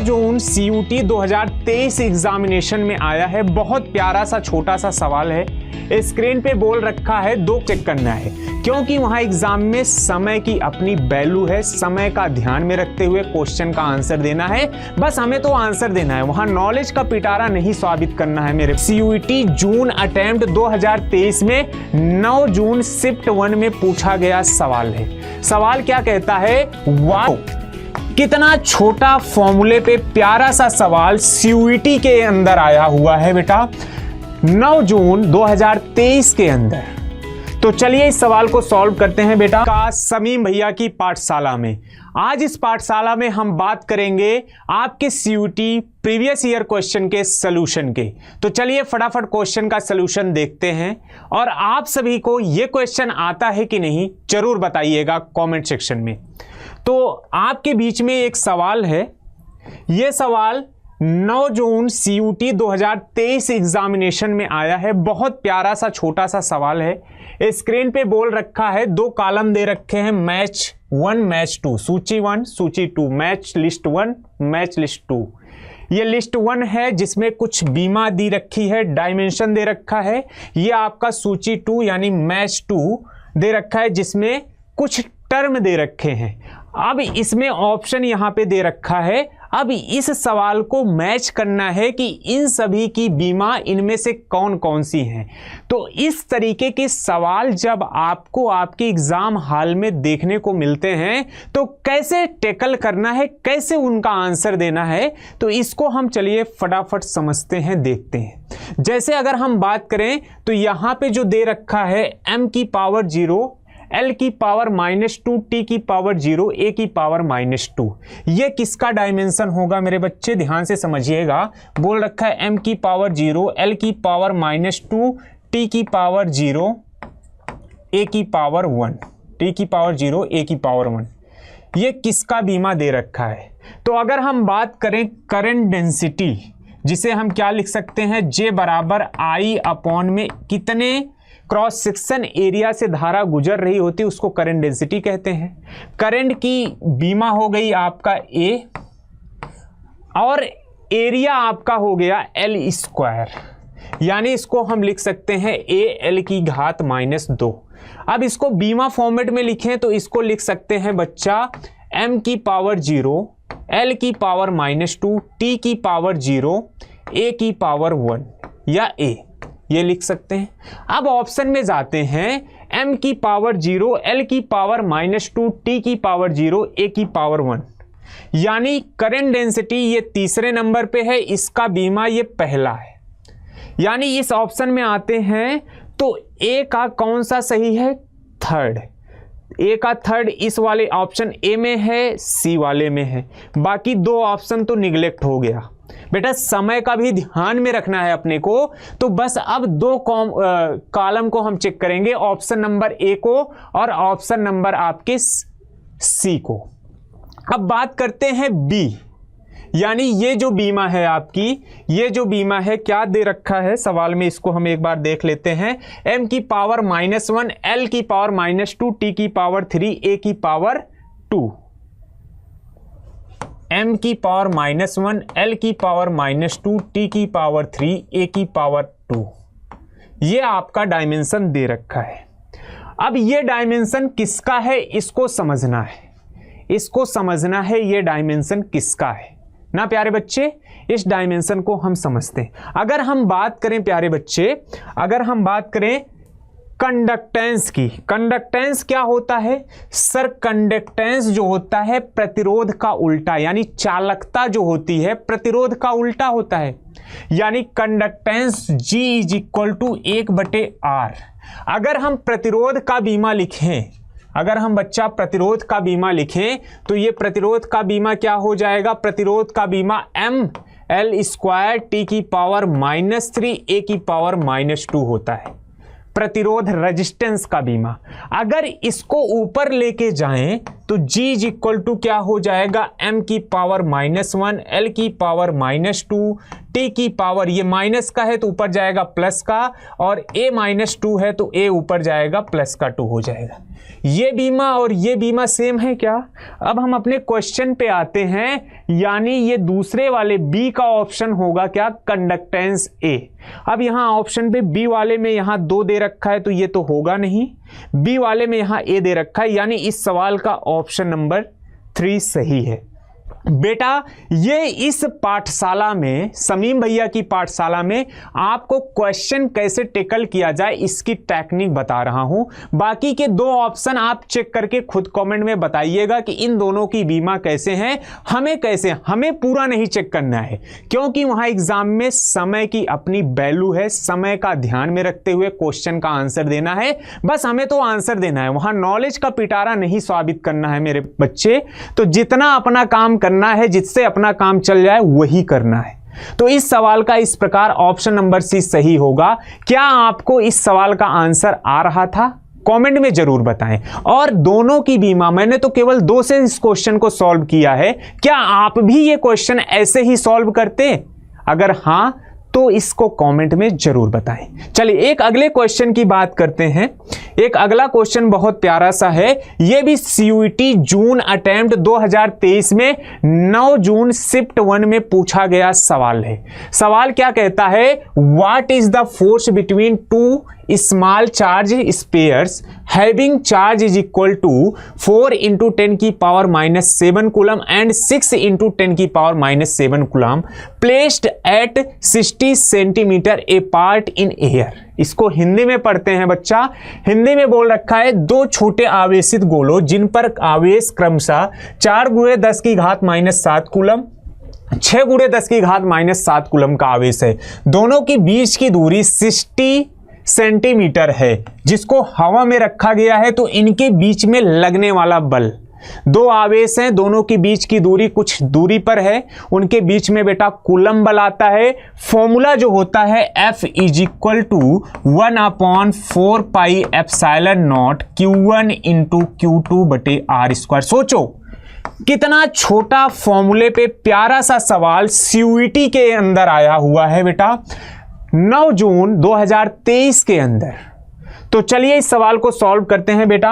जून CUT 2023 examination में आया है। बहुत प्यारा सा छोटा सा सवाल है। स्क्रीन पे बोल रखा है 2 चेक करना है, क्योंकि वहां एग्जाम में समय की अपनी वैल्यू है। समय का ध्यान में रखते हुए क्वेश्चन का आंसर देना है। बस हमें तो आंसर देना है, वहां नॉलेज का पिटारा नहीं साबित करना है मेरे। CUT जून अटेम्प्ट 2023 में 9 जून शिफ्ट 1 में पूछा गया सवाल है। सवाल क्या कहता है? वाओ, कितना छोटा फॉर्मूले पे प्यारा सा सवाल CUT के अंदर आया हुआ है बेटा, 9 जून 2023 के अंदर। तो चलिए इस सवाल को सॉल्व करते हैं बेटा का समीम भैया की पाठशाला में। आज इस पाठशाला में हम बात करेंगे आपके CUT प्रीवियस ईयर क्वेश्चन के सॉल्यूशन के। तो चलिए फटाफट क्वेश्चन का सॉल्यूशन देखते हैं। और आप सभी को यह क्वेश्चन आता है कि नहीं जरूर बताइएगा कमेंट सेक्शन में। तो आपके बीच में एक सवाल है। यह सवाल 9 जून CUT 2023 एग्जामिनेशन में आया है। बहुत प्यारा सा छोटा सा सवाल है। स्क्रीन पे बोल रखा है 2 कॉलम दे रखे हैं, मैच 1 मैच 2, सूची 1 सूची 2, मैच लिस्ट 1 मैच लिस्ट 2। ये लिस्ट 1 है जिसमें कुछ बीमा दी रखी है, डायमेंशन दे रखा है। ये आपका सूची 2 यानी मैच 2 दे रखा है जिसमें कुछ टर्म दे रखे हैं। अब इसमें ऑप्शन यहां पे दे रखा है। अब इस सवाल को मैच करना है कि इन सभी की बीमा इनमें से कौन कौन सी हैं। तो इस तरीके के सवाल जब आपको आपके एग्जाम हॉल में देखने को मिलते हैं तो कैसे टैकल करना है, कैसे उनका आंसर देना है, तो इसको हम चलिए फटाफट समझते हैं, देखते हैं। जैसे अगर हम बात करें तो यहां पे जो दे रखा है m की पावर 0, L की पावर -2, T की पावर 0, A की पावर -2, ये किसका डायमेंशन होगा मेरे बच्चे? ध्यान से समझिएगा। बोल रखा है m की पावर 0, L की पावर -2, T की पावर 0, A की पावर 1, T की पावर 0, A की पावर 1, ये किसका बीमा दे रखा है? तो अगर हम बात करें करंट डेंसिटी, जिसे हम क्या लिख सकते हैं? J बराबर I अपॉन में कितने क्रॉस सेक्शन एरिया से धारा गुजर रही होती है उसको करंट डेंसिटी कहते हैं। करंट की बीमा हो गई आपका A और एरिया आपका हो गया L², यानी इसको हम लिख सकते हैं AL की घात -2। अब इसको बीमा फॉर्मेट में लिखें तो इसको लिख सकते हैं बच्चा m की पावर 0, L की पावर -2, T की पावर 0, A की पावर 1 या A, ये लिख सकते हैं। अब ऑप्शन में जाते हैं, m की पावर 0, L की पावर -2, T की पावर 0, A की पावर 1, यानी करंट डेंसिटी ये तीसरे नंबर पे है, इसका बीमा ये पहला है। यानी इस ऑप्शन में आते हैं तो A का कौन सा सही है? थर्ड। A का थर्ड इस वाले ऑप्शन A में है, C वाले में है, बाकी 2 ऑप्शन तो निगलेक्ट हो गया। बेटा समय का भी ध्यान में रखना है अपने को। तो बस अब 2 कॉलम को हम चेक करेंगे, ऑप्शन नंबर A को और ऑप्शन नंबर आपके C को। अब बात करते हैं B, यानी ये जो बीमा है आपकी, ये जो बीमा है क्या दे रखा है सवाल में, इसको हम एक बार देख लेते हैं। m की पावर -1, L की पावर -2, T की पावर 3, A की पावर 2, m की पावर -1, L की पावर -2, T की पावर 3, A की पावर 2, ये आपका डायमेंशन दे रखा है। अब ये डायमेंशन किसका है इसको समझना है, इसको समझना है ये डायमेंशन किसका है ना प्यारे बच्चे। इस डायमेंशन को हम समझते हैं। अगर हम बात करें प्यारे बच्चे, अगर हम बात करें कंडक्टेंस की, कंडक्टेंस क्या होता है सर? कंडक्टेंस जो होता है प्रतिरोध का उल्टा, यानी चालकता जो होती है प्रतिरोध का उल्टा होता है। यानी कंडक्टेंस G = 1/R। अगर हम प्रतिरोध का बीमा लिखें, अगर हम बच्चा प्रतिरोध का बीमा लिखें तो ये प्रतिरोध का बीमा क्या हो जाएगा? प्रतिरोध का बीमा mL² T की पावर -3, A की पावर -2 होता है। प्रतिरोध रेजिस्टेंस का बीमा। अगर इसको ऊपर लेके जाएं तो g इज इक्वल टू क्या हो जाएगा, m की पावर -1, l की पावर -2, t की पावर, ये माइनस का है तो ऊपर जाएगा प्लस का, और a -2 है तो a ऊपर जाएगा प्लस का 2 हो जाएगा। ये बीमा और ये बीमा सेम है क्या? अब हम अपने क्वेश्चन पे आते हैं, यानी ये दूसरे वाले बी का ऑप्शन होगा क्या, कंडक्टेंस ए। अब यहाँ ऑप्शन पे बी वाले में यहाँ 2 दे रखा है तो ये तो होगा नहीं, बी वाले में यहाँ ए दे रखा है, यानी इस सवाल का ऑप्शन नंबर 3 सही है। बेटा ये इस पाठशाला में, समीम भैया की पाठशाला में आपको क्वेश्चन कैसे टेकल किया जाए इसकी टेक्निक बता रहा हूं। बाकी के 2 ऑप्शन आप चेक करके खुद कमेंट में बताइएगा कि इन दोनों की बीमा कैसे हैं, हमें कैसे, हमें पूरा नहीं चेक करना है क्योंकि वहां एग्जाम में समय की अपनी वैल्यू है, समय का ध्यान में रखते हुए क्वेश्चन का आंसर देना है, बस हमें तो आंसर देना है, वहां नॉलेज का पिटारा नहीं साबित करना है मेरे बच्चे। तो जितना अपना काम करना है, जिससे अपना काम चल जाए वही करना है। तो इस सवाल का इस प्रकार ऑप्शन नंबर सी सही होगा। क्या आपको इस सवाल का आंसर आ रहा था? कमेंट में जरूर बताएं। और दोनों की बीमा, मैंने तो केवल 2 से इस क्वेश्चन को सॉल्व किया है, क्या आप भी ये क्वेश्चन ऐसे ही सॉल्व करते? अगर हां तो इसको कमेंट में जरूर बताएं। चलिए एक अगले क्वेश्चन की बात करते हैं। एक अगला क्वेश्चन बहुत प्यारा सा है, ये भी सीयूईटी जून अटेम्प्ट 2023 में 9 जून शिफ्ट 1 में पूछा गया सवाल है। सवाल क्या कहता है, what is the force between 2 small charge spheres having charge is equal to 4 × 10 की पावर -7 कूलम एंड 6 × 10 की power -7 coulomb placed at 60 centimetre apart in air. इसको हिंदी में पढ़ते हैं बच्चा। हिंदी में बोल रखा है 2 छोटे आवेशित गोलों जिन पर आवेश क्रमशः 4 × 10 की घात -7 कूलम, 6 × 10 की घात -7 कूलम का आवेश है, दोनों की बीच की दूरी 60 सेंटीमीटर है, जिसको हवा में रखा गया है। तो इनके बीच में लगने वाला बल, 2 आवेश हैं, दोनों की बीच की दूरी कुछ दूरी पर है, उनके बीच में बेटा कूलम बल आता है। फॉर्मूला जो होता है F is equal to 1/4 pi epsilon naught Q1 × Q2/r²। सोचो कितना छोटा फॉर्मूले पे प्यारा सा सवाल सीयूईटी के अंदर आया हुआ है बेटा, 9 जून 2023 के अंदर। तो चलिए इस सवाल को सॉल्व करते हैं बेटा।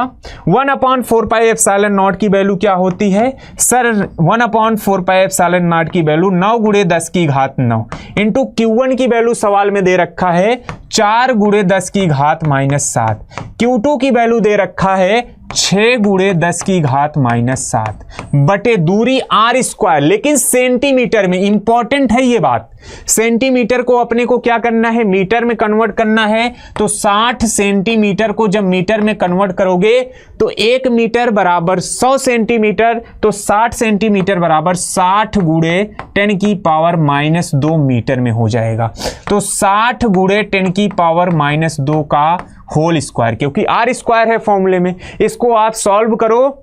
1/4 पाई एप्सिलॉन नॉट की वैल्यू क्या होती है सर? 1/4 पाई एप्सिलॉन नॉट की वैल्यू 9 × 10 की घात 9 इंटू Q1 की वैल्यू सवाल में दे रखा है 4 × 10 की घात -7, Q2 की वैल्यू दे रखा है 6 × 10 की घात -7 बटे दूरी r², लेकिन सेंटीमीटर में। इंपॉर्टेंट है ये बात, सेंटीमीटर को अपने को क्या करना है, मीटर में कन्वर्ट करना है। तो 60 सेंटीमीटर को जब मीटर में कन्वर्ट करोगे तो 1 मीटर बराबर 100 सेंटीमीटर, तो 60 सेंटीमीटर बराबर 60 × 10 की पावर -2 मीटर में हो जाएगा। तो 60 × 10 की पावर -2 का होल स्क्वायर, क्योंकि r² है फॉर्मूले में। इसको आप सॉल्व करो,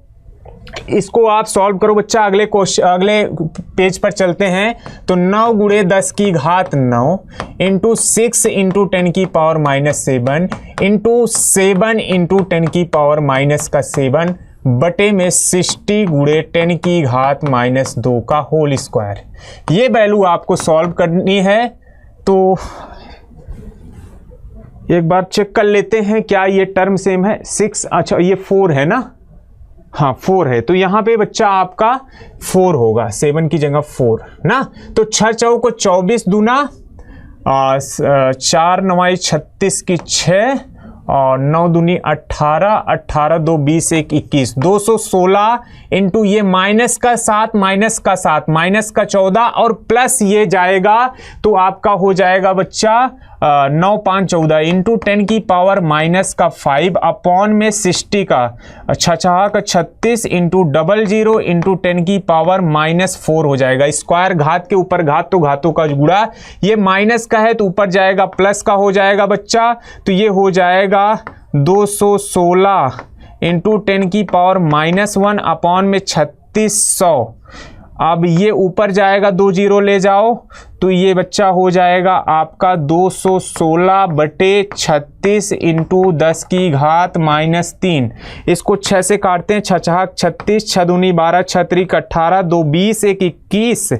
इसको आप सॉल्व करो बच्चा। अगले पेज पर चलते हैं। तो 9 × 10 की घात 9 इंटू 6 × 10 की पावर -7 इंटू 7 × 10 की पावर -7 बटे में 60 × 10 की घात -2 का होल स्क्वायर। ये वैल्यू आपको सॉल्व करनी है। तो एक बार चेक कर लेते हैं क्या ये टर्म सेम है। 6, अच्छा ये 4 है ना, हाँ 4 है, तो यहाँ पे बच्चा आपका 4 होगा, 7 की जगह 4 ना। तो 6 चौको 24 दूना 4 9 36 की 6 और 9 दूनी 18, 18 2 20 1 21, 216 इंटू ये माइनस का 7 माइनस का 7 माइनस का 14 और प्लस ये जाएगा तो आपका हो जाएगा बच्चा 9 5 14 इंटू 10 की पावर माइनस का 5 अपॉन में 60 का 6 का 36 इंटू 00 इंटू 10 की पावर -4 हो जाएगा। स्क्वायर घात के ऊपर घात तो घातों का गुणा, ये माइनस का है तो ऊपर जाएगा प्लस का हो जाएगा बच्चा। तो ये हो जाएगा 216 इंटू 10 की पावर -1 अपॉन में 3600 अब ये ऊपर जाएगा, 2 जीरो ले जाओ तो ये बच्चा हो जाएगा आपका 216/36 इंटू 10 की घात -3। इसको 6 से काटते हैं, 6 छह 36, 6 दूनी 12, 6 त्रिक 18, 2 20, 1 21,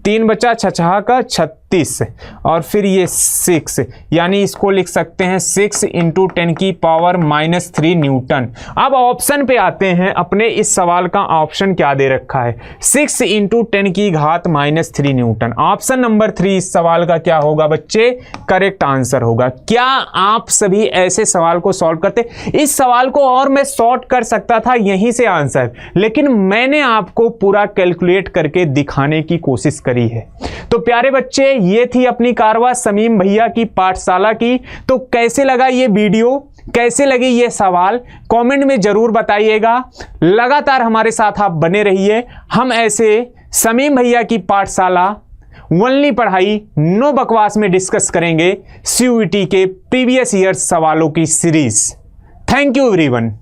3 बचा, 6 छह का 36 और फिर ये 6, यानी इसको लिख सकते हैं 6 इंटू 10 की पावर -3 न्यूटन। अब ऑप्शन पे आते हैं अपने। इस सवाल का ऑप्शन क्या दे रखा है, 6 इंटू 10 की घात -3 न्यूटन। ऑप्शन नंबर 3 इस सवाल का क्या होगा बच्चे, करेक्ट आंसर होगा। क्या आप सभी ऐसे सवाल को सॉल्व करते? इस सवाल को और मैं शॉर्ट कर सकता था यहीं से आंसर, लेकिन मैंने आपको पूरा कैलकुलेट करके दिखाने की कोशिश करी है। तो प्यारे बच्चे, ये थी अपनी कारवा समीम भैया की पाठशाला की। तो कैसे लगा ये वीडियो, कैसे लगे ये सवाल, कमेंट में जरूर बताइएगा। लगातार हमारे साथ आप बने रहिए। हम ऐसे समीम भैया की पाठशाला ओनली पढ़ाई नो बकवास में डिस्कस करेंगे CUET के प्रीवियस ईयर सवालों की सीरीज। Thank you everyone.